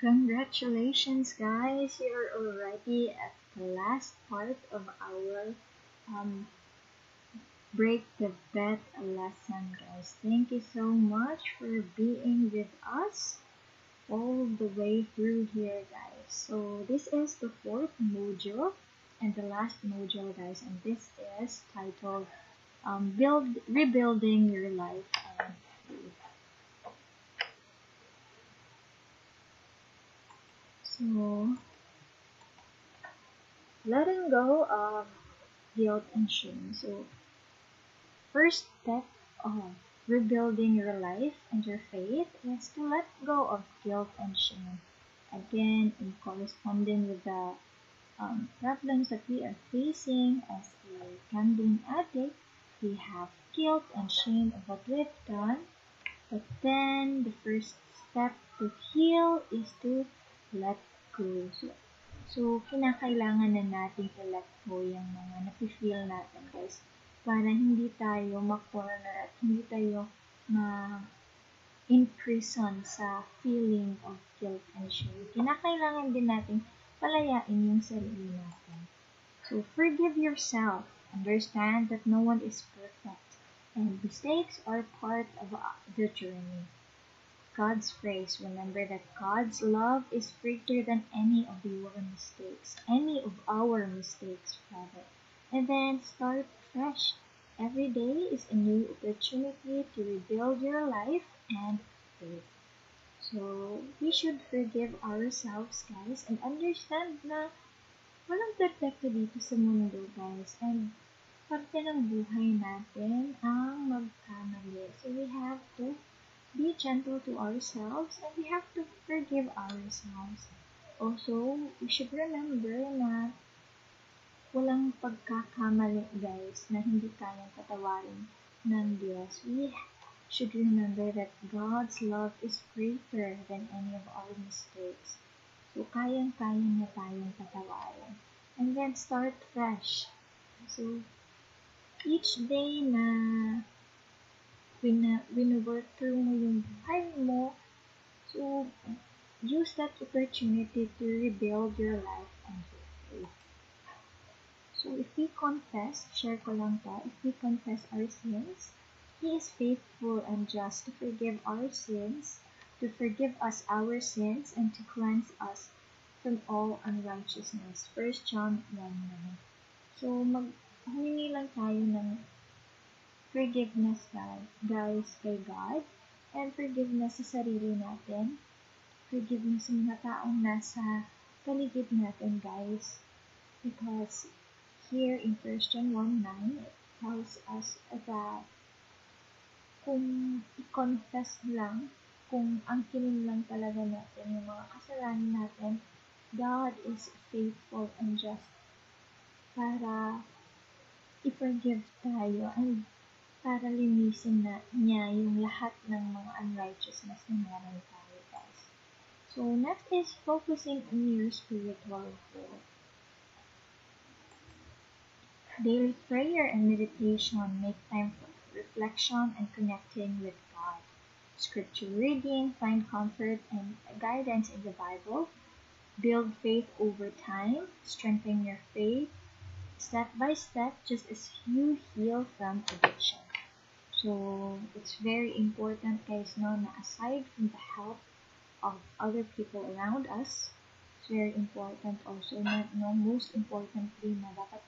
Congratulations, guys! You're already at the last part of our um, Break the Bet lesson, guys. Thank you so much for being with us all the way through here, guys. So, this is the fourth module and the last module, guys, and this is titled Rebuilding Your Life and Faith. So, letting go of guilt and shame. So, first step of rebuilding your life and your faith is to let go of guilt and shame. Again, in corresponding with the problems that we are facing as a gambling addict, we have guilt and shame of what we've done. But then, the first step to heal is to let go. So, kinakailangan na natin i-let go yung mga nafe-feel natin, guys, para hindi tayo ma-corner at hindi tayo ma-imprison sa feeling of guilt and shame. Kinakailangan din natin palayain yung sarili natin. So, forgive yourself. Understand that no one is perfect, and mistakes are part of the journey. God's grace. Remember that God's love is greater than any of our mistakes, rather. And then start fresh. Every day is a new opportunity to rebuild your life and faith. So, we should forgive ourselves, guys, and understand na walang perfecto dito sa mundo, guys. And parte ng buhay natin ang magkamali. So, we have to be gentle to ourselves and we have to forgive ourselves. Also, we should remember na walang pagkakamali, guys, na hindi kayang patawarin ng Diyos. We should remember that God's love is greater than any of our mistakes. So, kayang-kaya niya tayong patawarin. And then, start fresh. So, each day na wino-work through mo yung buhay mo, so use that opportunity to rebuild your life and your faith. So if we confess, share ko lang to, if we confess our sins, He is faithful and just to forgive our sins, to forgive us our sins, and to cleanse us from all unrighteousness. 1 John 1:9. So humingi lang tayo ng forgiveness, guys, kay God, and forgiveness sa sarili natin, forgiveness sa mga taong nasa paligid natin, guys, because here in 1 John 1:9, it tells us that kung i-confess lang, kung angkinin lang talaga natin yung mga kasalanan natin, God is faithful and just para i-forgive tayo and para linisin niya yung lahat ng mga unrighteousness na meron tayo, guys. So, next is focusing on your spiritual growth. Daily prayer and meditation make time for reflection and connecting with God. Scripture reading, find comfort and guidance in the Bible. Build faith over time, strengthen your faith step by step, just as you heal from addiction. So, it's very important, guys, no, na aside from the help of other people around us, it's very important also na, no, most importantly, na dapat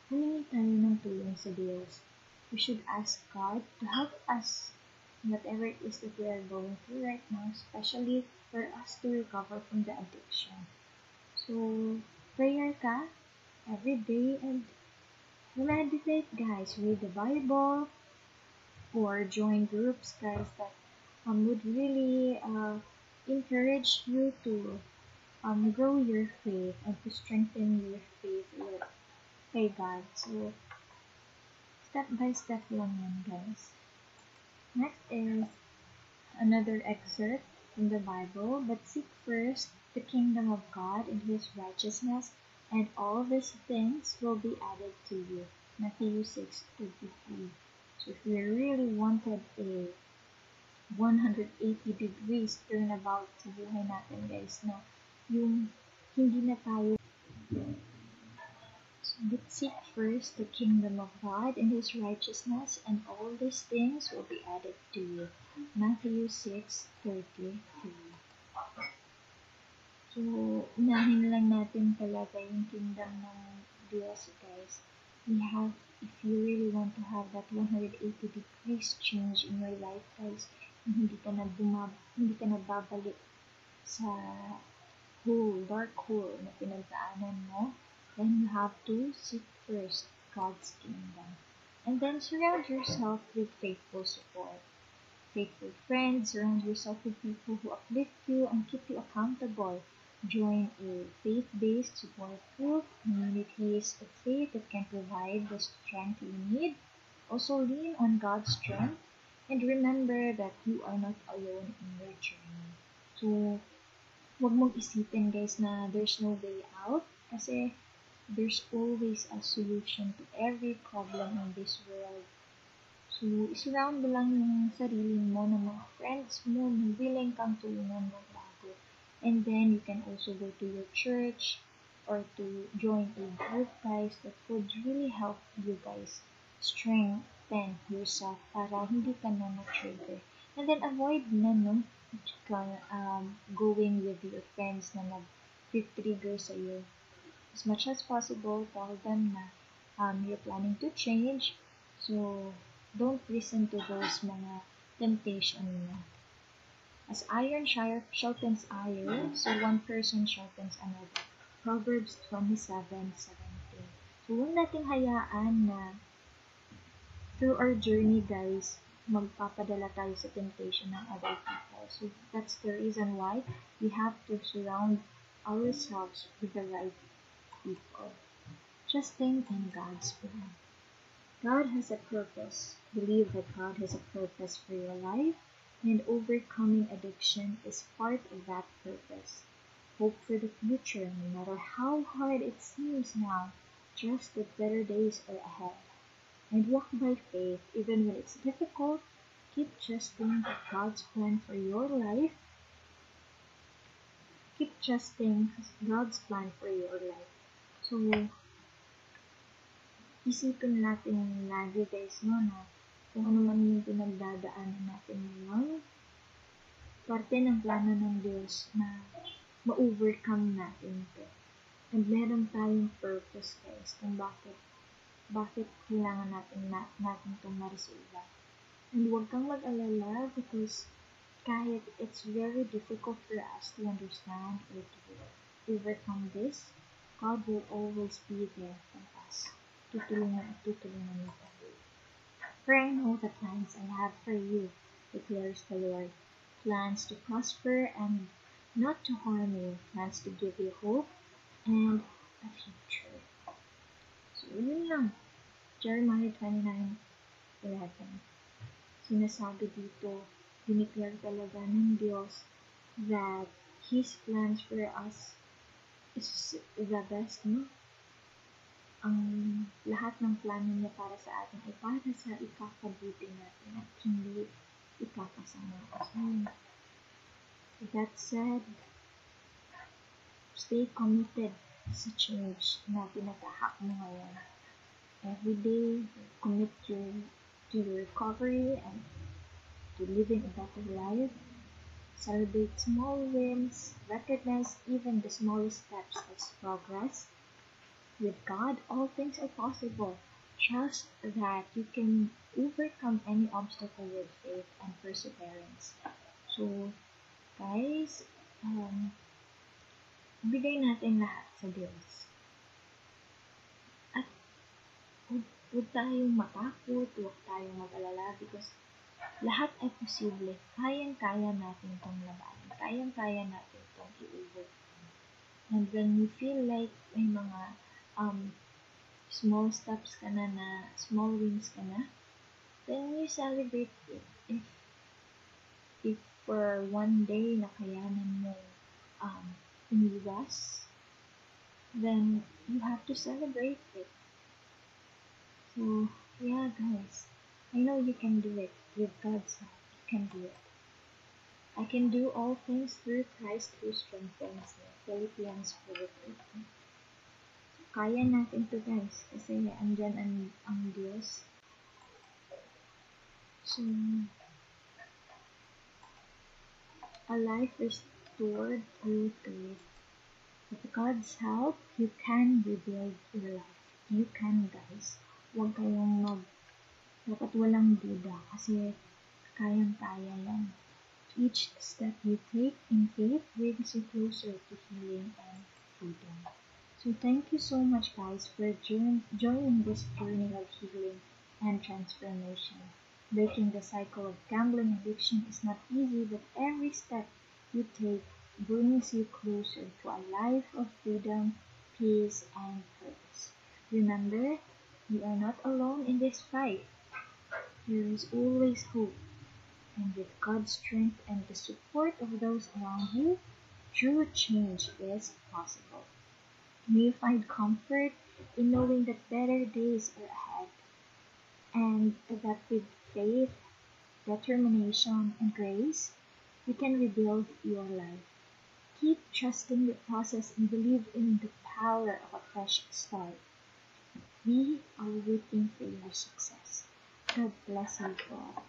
humingi tayo ng tulong sa Diyos. We should ask God to help us whatever it is that we are going through right now, especially for us to recover from the addiction. So, prayer ka every day and meditate, guys. Read the Bible, or join groups, guys, that would really encourage you to grow your faith and to strengthen your faith with kay God. So, step by step lang yan, guys. Next is another excerpt from the Bible. But seek first the kingdom of God and His righteousness, and all these things will be added to you. Matthew 6:33. So if we really wanted a 180 degrees turnabout sa buhay natin, guys, na yung hindi na tayo. But seek first the kingdom of God and His righteousness, and all these things will be added to you. Matthew 6:33. So, unahin lang natin talaga yung kingdom ng Diyos, guys. If you really want to have that 180 degrees change in your life, guys, hindi ka na babalik sa dark hole na pinagdaanan mo, then you have to seek first God's kingdom. And then surround yourself with faithful support. Faithful friends, surround yourself with people who uplift you and keep you accountable. Join a faith-based support group, communities of faith that can provide the strength you need. Also lean on God's strength and remember that you are not alone in your journey. So, huwag mong isipin, guys, na there's no way out kasi there's always a solution to every problem in this world. So, isurround mo lang yung sarili mo ng mga friends mo na willing kang tulungan mo bago. And then, you can also go to your church or to join a group, guys, that would really help you guys strengthen yourself para hindi ka na ma-trigger. And then, avoid na, going with your friends na nag-trigger sa'yo. As much as possible, tell them na you're planning to change. So, don't listen to those mga temptation na. As iron sharpens iron, so one person sharpens another. Proverbs 27:17. So, huwag nating hayaan na through our journey, guys, magpapadala tayo sa temptation ng other people. So, that's the reason why we have to surround ourselves with the right people. Trusting in God's plan. God has a purpose. Believe that God has a purpose for your life, and overcoming addiction is part of that purpose. Hope for the future, no matter how hard it seems now. Trust that better days are ahead. And walk by faith, even when it's difficult. Keep trusting that God's plan for your life. Keep trusting God's plan for your life. So, isipin natin lagi, guys, na kung ano man yung pinagdadaanan natin ngayon, parte ng plano ng Diyos na ma-overcome natin ito. And meron tayong purpose, guys, kung bakit kailangan natin itong ma-resolve. And huwag kang mag-alala because kahit it's very difficult for us to understand or to overcome this, God will always be there for us. Tutulungan niyo tayo. For I know the plans I have for you, declares the Lord. Plans to prosper and not to harm you. Plans to give you hope and a future. So, yun lang. Jeremiah 29:11. Sinasabi dito, dineclare talaga ng Diyos that His plans for us is the best, no? Ang lahat ng plano niya para sa atin ay para sa ikakabuti natin at hindi ikakasama. So, that said, stay committed sa change na tinatahak mo ngayon. Every day, commit to your recovery and to living a better life. Celebrate small wins, recognize even the smallest steps as progress. With God, all things are possible. Trust that you can overcome any obstacle with faith and perseverance. So, guys, bigay natin lahat sa Diyos. At huwag tayong matakot, huwag tayong mag-alala because lahat ay posible. Kayang-kaya natin itong labanan. Kayang-kaya natin itong i-overcome. And when you feel like may mga small steps ka na small wins ka na, then you celebrate it. If for one day nakayanan mo umiwas, then you have to celebrate it. So, yeah, guys, I know you can do it. With God's help, you can do it. I can do all things through Christ who strengthens me. Philippians 4:13. Kaya natin to guys kasi andyan ang Diyos. So, a life restored through faith. With God's help, you can rebuild your life. You can, guys. Huwag kayong dapat walang duda kasi kayang-kaya yan. Each step you take in faith brings you closer to healing and freedom. So thank you so much guys for joining this journey of healing and transformation. Breaking the cycle of gambling addiction is not easy, but every step you take brings you closer to a life of freedom, peace, and purpose. Remember, you are not alone in this fight. There is always hope, and with God's strength and the support of those around you, true change is possible. May you find comfort in knowing that better days are ahead, and that with faith, determination, and grace, you can rebuild your life. Keep trusting the process and believe in the power of a fresh start. We are rooting for your success. God bless you all.